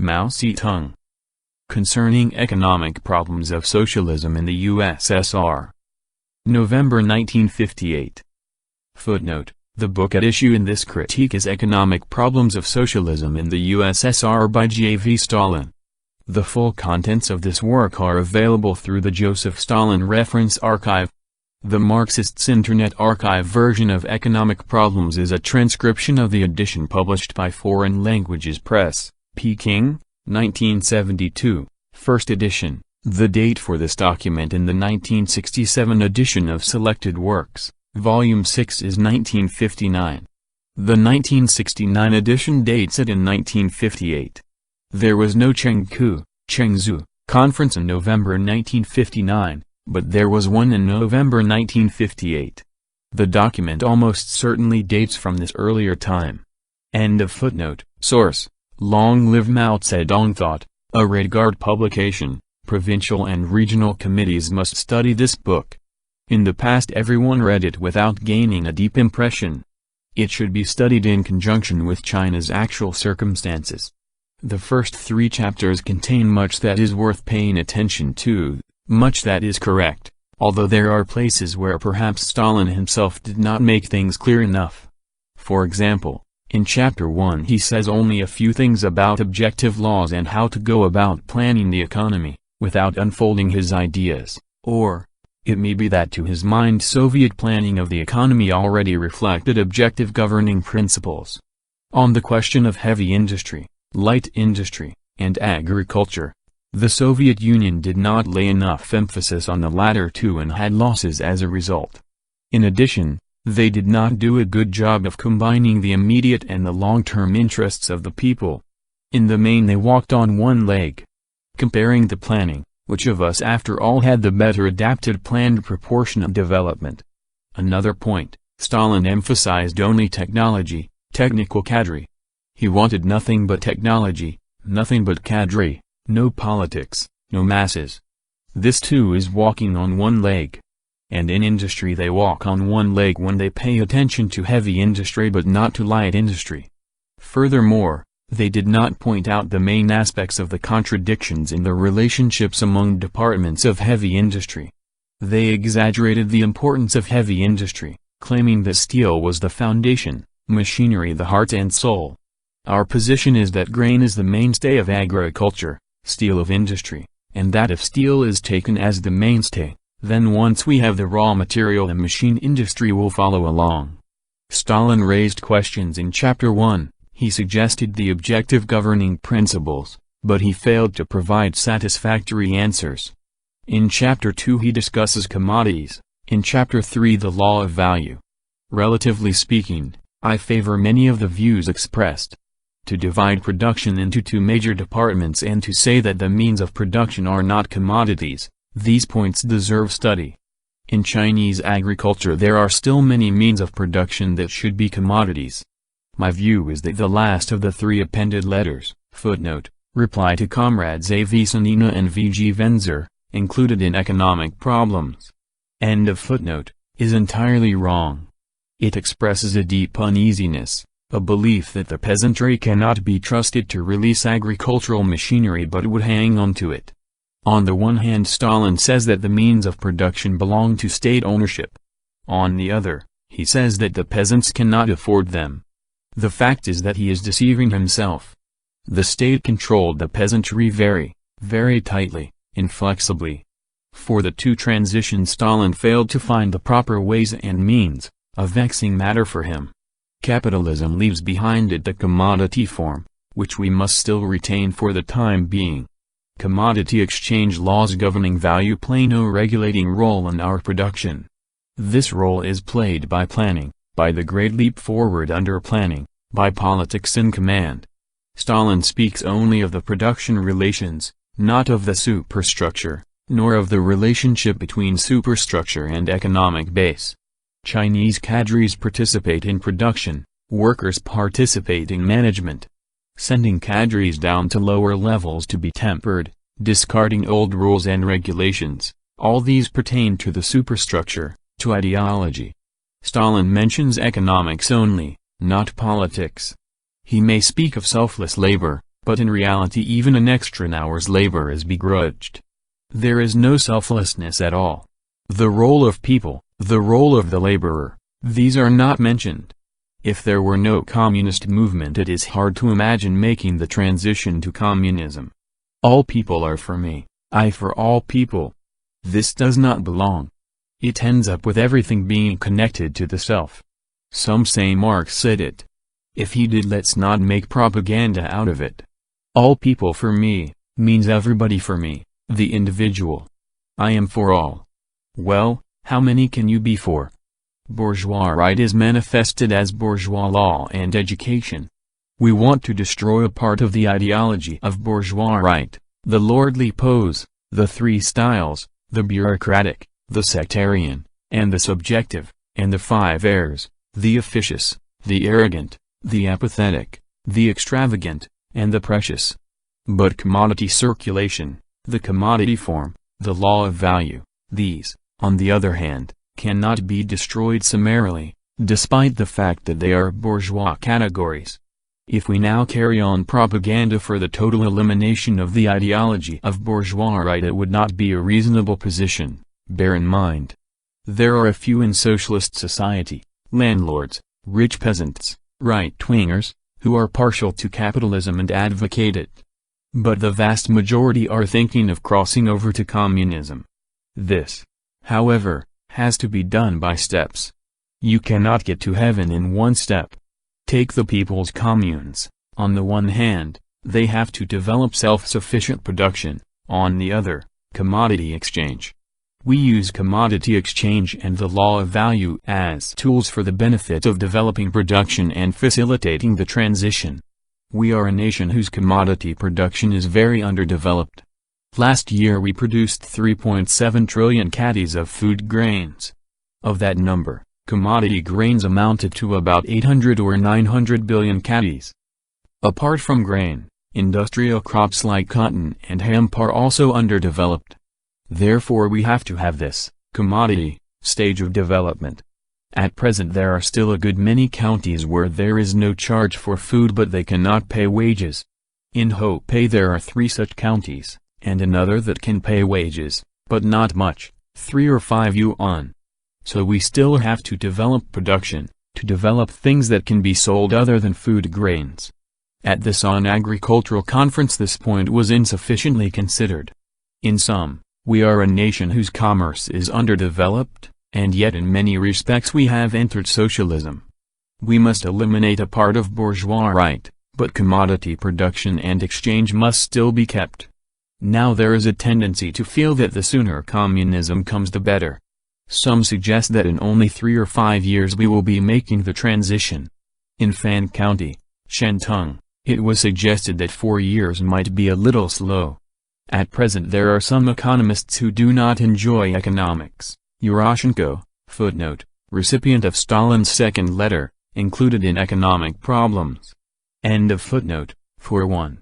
Mao Tse-Tung. Concerning Economic Problems of Socialism in the USSR. November 1958. Footnote: the book at issue in this critique is Economic Problems of Socialism in the USSR by J.V. Stalin. The full contents of this work are available through the Joseph Stalin Reference Archive. The Marxists' Internet Archive version of Economic Problems is a transcription of the edition published by Foreign Languages Press, Peking, 1972, first edition. The date for this document in the 1967 edition of Selected Works, Volume 6 is 1959. The 1969 edition dates it in 1958. There was no Chengzu conference in November 1959, but there was one in November 1958. The document almost certainly dates from this earlier time. End of footnote. Source: Long Live Mao Tse-Tung Thought, a Redguard publication. Provincial and regional committees must study this book. In the past everyone read it without gaining a deep impression. It should be studied in conjunction with China's actual circumstances. The first 3 chapters contain much that is worth paying attention to, much that is correct, although there are places where perhaps Stalin himself did not make things clear enough. For example, in Chapter 1 he says only a few things about objective laws and how to go about planning the economy, without unfolding his ideas, or, it may be that to his mind Soviet planning of the economy already reflected objective governing principles. On the question of heavy industry, light industry, and agriculture, the Soviet Union did not lay enough emphasis on the latter two and had losses as a result. In addition, they did not do a good job of combining the immediate and the long-term interests of the people. In the main they walked on one leg. Comparing the planning, which of us after all had the better adapted planned proportionate development? Another point, Stalin emphasized only technology, technical cadre. He wanted nothing but technology, nothing but cadre, no politics, no masses. This too is walking on one leg. And in industry they walk on one leg when they pay attention to heavy industry but not to light industry. Furthermore, they did not point out the main aspects of the contradictions in the relationships among departments of heavy industry. They exaggerated the importance of heavy industry, claiming that steel was the foundation, machinery the heart and soul. Our position is that grain is the mainstay of agriculture, steel of industry, and that if steel is taken as the mainstay, then once we have the raw material the machine industry will follow along. Stalin raised questions in Chapter 1. He suggested the objective governing principles, but he failed to provide satisfactory answers. In Chapter 2 he discusses commodities, in Chapter 3 the law of value. Relatively speaking, I favor many of the views expressed. To divide production into 2 major departments and to say that the means of production are not commodities, these points deserve study. In Chinese agriculture there are still many means of production that should be commodities. My view is that the last of the 3 appended letters, footnote, reply to comrades A.V. Sanina and V.G. Venzer, included in Economic Problems. End of footnote, is entirely wrong. It expresses a deep uneasiness, a belief that the peasantry cannot be trusted to release agricultural machinery but would hang on to it. On the one hand Stalin says that the means of production belong to state ownership. On the other, he says that the peasants cannot afford them. The fact is that he is deceiving himself. The state controlled the peasantry very, very tightly, inflexibly. For the 2 transitions Stalin failed to find the proper ways and means, a vexing matter for him. Capitalism leaves behind it the commodity form, which we must still retain for the time being. Commodity exchange laws governing value play no regulating role in our production. This role is played by planning, by the great leap forward under planning, by politics in command. Stalin speaks only of the production relations, not of the superstructure, nor of the relationship between superstructure and economic base. Chinese cadres participate in production, workers participate in management. Sending cadres down to lower levels to be tempered, discarding old rules and regulations, all these pertain to the superstructure, to ideology. Stalin mentions economics only, not politics. He may speak of selfless labor, but in reality even an extra hour's labor is begrudged. There is no selflessness at all. The role of people, the role of the laborer, these are not mentioned. If there were no communist movement, it is hard to imagine making the transition to communism. All people are for me, I for all people. This does not belong. It ends up with everything being connected to the self. Some say Marx said it. If he did, let's not make propaganda out of it. All people for me, means everybody for me, the individual. I am for all. Well, how many can you be for? Bourgeois right is manifested as bourgeois law and education. We want to destroy a part of the ideology of bourgeois right, the lordly pose, the three styles, the bureaucratic, the sectarian, and the subjective, and the five errors, the officious, the arrogant, the apathetic, the extravagant, and the precious. But commodity circulation, the commodity form, the law of value, these, on the other hand, cannot be destroyed summarily, despite the fact that they are bourgeois categories. If we now carry on propaganda for the total elimination of the ideology of bourgeois right, it would not be a reasonable position, bear in mind. There are a few in socialist society, landlords, rich peasants, right-wingers, who are partial to capitalism and advocate it. But the vast majority are thinking of crossing over to communism. This, however, has to be done by steps. You cannot get to heaven in one step. Take the people's communes. On the one hand, they have to develop self-sufficient production, on the other, commodity exchange. We use commodity exchange and the law of value as tools for the benefit of developing production and facilitating the transition. We are a nation whose commodity production is very underdeveloped. Last year we produced 3.7 trillion caddies of food grains. Of that number, commodity grains amounted to about 800 or 900 billion caddies. Apart from grain, industrial crops like cotton and hemp are also underdeveloped. Therefore we have to have this, commodity, stage of development. At present there are still a good many counties where there is no charge for food but they cannot pay wages. In Hope there are 3 such counties, and another that can pay wages, but not much, 3 or 5 yuan. So we still have to develop production, to develop things that can be sold other than food grains. At the Bonn Agricultural Conference this point was insufficiently considered. In sum, we are a nation whose commerce is underdeveloped, and yet in many respects we have entered socialism. We must eliminate a part of bourgeois right, but commodity production and exchange must still be kept. Now there is a tendency to feel that the sooner communism comes the better. Some suggest that in only 3 or 5 years we will be making the transition. In Fan County, Shantung, it was suggested that 4 years might be a little slow. At present there are some economists who do not enjoy economics. Yuroshenko, footnote, recipient of Stalin's second letter, included in economic problems. End of footnote. For one.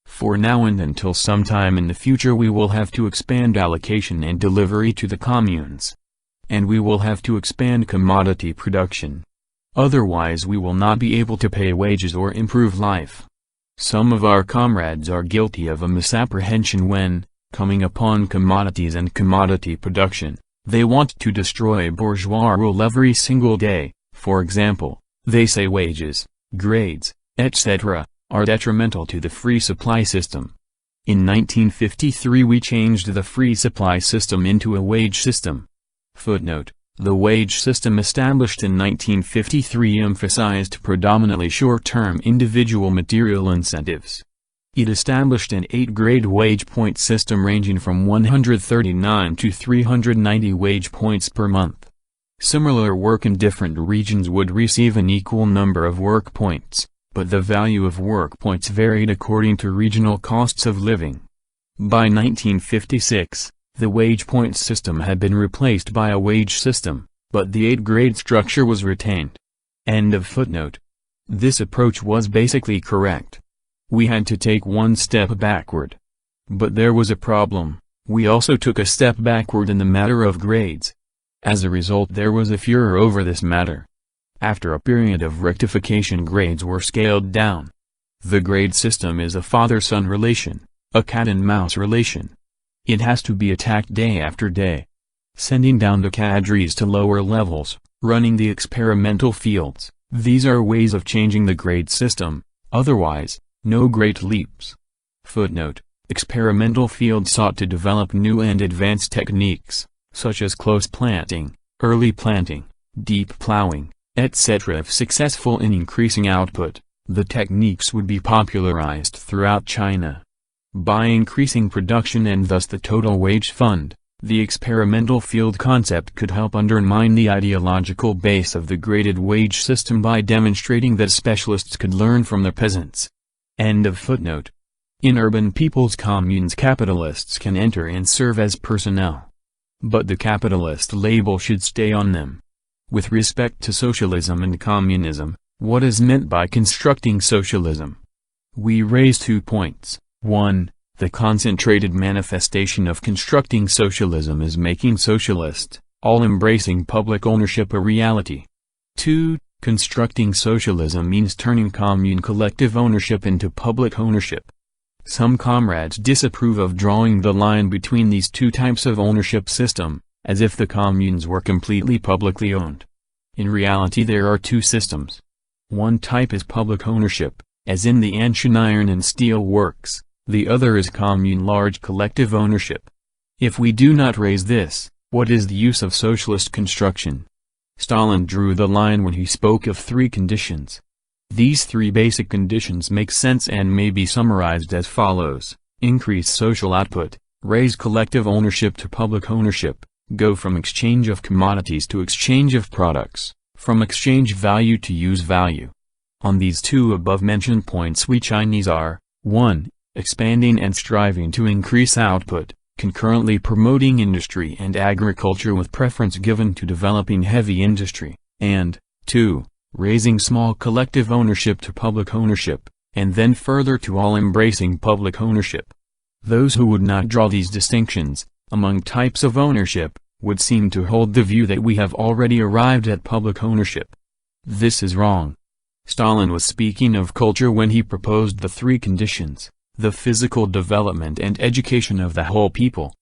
For now and until some time in the future we will have to expand allocation and delivery to the communes. And we will have to expand commodity production. Otherwise we will not be able to pay wages or improve life. Some of our comrades are guilty of a misapprehension when, coming upon commodities and commodity production, they want to destroy bourgeois rule every single day. For example, they say wages, grades, etc., are detrimental to the free supply system. In 1953 we changed the free supply system into a wage system. Footnote, the wage system established in 1953 emphasized predominantly short-term individual material incentives. It established an 8-grade wage point system ranging from 139 to 390 wage points per month. Similar work in different regions would receive an equal number of work points, but the value of work points varied according to regional costs of living. By 1956, the wage point system had been replaced by a wage system, but the 8-grade structure was retained. End of footnote. This approach was basically correct. We had to take one step backward. But there was a problem, we also took a step backward in the matter of grades. As a result there was a furor over this matter. After a period of rectification grades were scaled down. The grade system is a father-son relation, a cat-and-mouse relation. It has to be attacked day after day. Sending down the cadres to lower levels, running the experimental fields, these are ways of changing the grade system, otherwise, no great leaps. Footnote: experimental fields sought to develop new and advanced techniques, such as close planting, early planting, deep plowing, etc. If successful in increasing output, the techniques would be popularized throughout China. By increasing production and thus the total wage fund, the experimental field concept could help undermine the ideological base of the graded wage system by demonstrating that specialists could learn from the peasants. End of footnote. In urban people's communes, capitalists can enter and serve as personnel. But the capitalist label should stay on them. With respect to socialism and communism, what is meant by constructing socialism? We raise 2 points. 1. The concentrated manifestation of constructing socialism is making socialist, all-embracing public ownership a reality. 2. Constructing socialism means turning commune collective ownership into public ownership. Some comrades disapprove of drawing the line between these two types of ownership system, as if the communes were completely publicly owned. In reality there are two systems. One type is public ownership, as in the Anshan iron and steel works. The other is commune large collective ownership. If we do not raise this, what is the use of socialist construction? Stalin drew the line when he spoke of 3 conditions. These 3 basic conditions make sense and may be summarized as follows: increase social output, raise collective ownership to public ownership, go from exchange of commodities to exchange of products, from exchange value to use value. On these 2 above-mentioned points we Chinese are, 1. Expanding and striving to increase output, concurrently promoting industry and agriculture with preference given to developing heavy industry, and 2. Raising small collective ownership to public ownership, and then further to all-embracing public ownership. Those who would not draw these distinctions, among types of ownership, would seem to hold the view that we have already arrived at public ownership. This is wrong. Stalin was speaking of culture when he proposed the 3 conditions. The physical development and education of the whole people.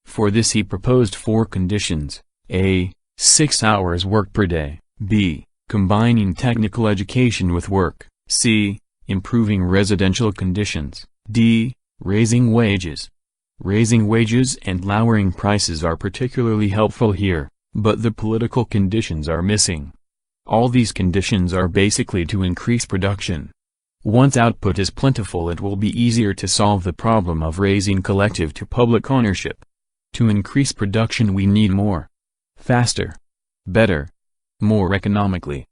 For this he proposed 4 conditions: a. 6 hours work per day, b. combining technical education with work, c. improving residential conditions, d. raising wages. Raising wages and lowering prices are particularly helpful here, but the political conditions are missing. All these conditions are basically to increase production. Once output is plentiful it will be easier to solve the problem of raising collective to public ownership. To increase production we need more, faster, better, more economically.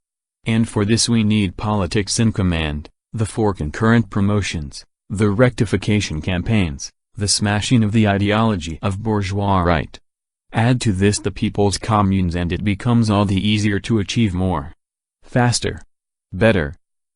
And for this we need politics in command, the 4 concurrent promotions, the rectification campaigns, the smashing of the ideology of bourgeois right. Add to this the people's communes and it becomes all the easier to achieve more, faster, better,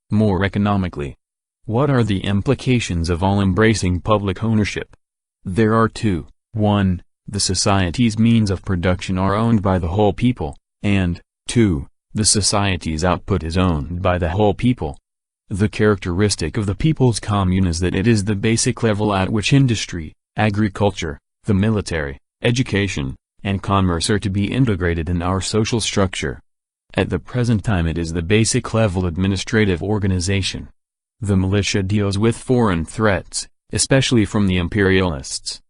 more economically. What are the implications of all-embracing public ownership? There are 2. 1. The society's means of production are owned by the whole people, and 2. The society's output is owned by the whole people. The characteristic of the people's commune is that it is the basic level at which industry, agriculture, the military, education, and commerce are to be integrated in our social structure. At the present time it is the basic level administrative organization. The militia deals with foreign threats, especially from the imperialists.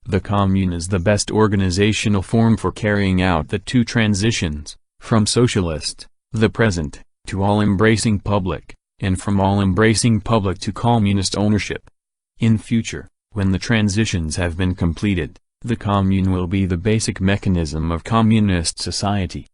The commune is the best organizational form for carrying out the 2 transitions, from socialist, the present, to all-embracing public, and from all-embracing public to communist ownership. In future, when the transitions have been completed, the commune will be the basic mechanism of communist society.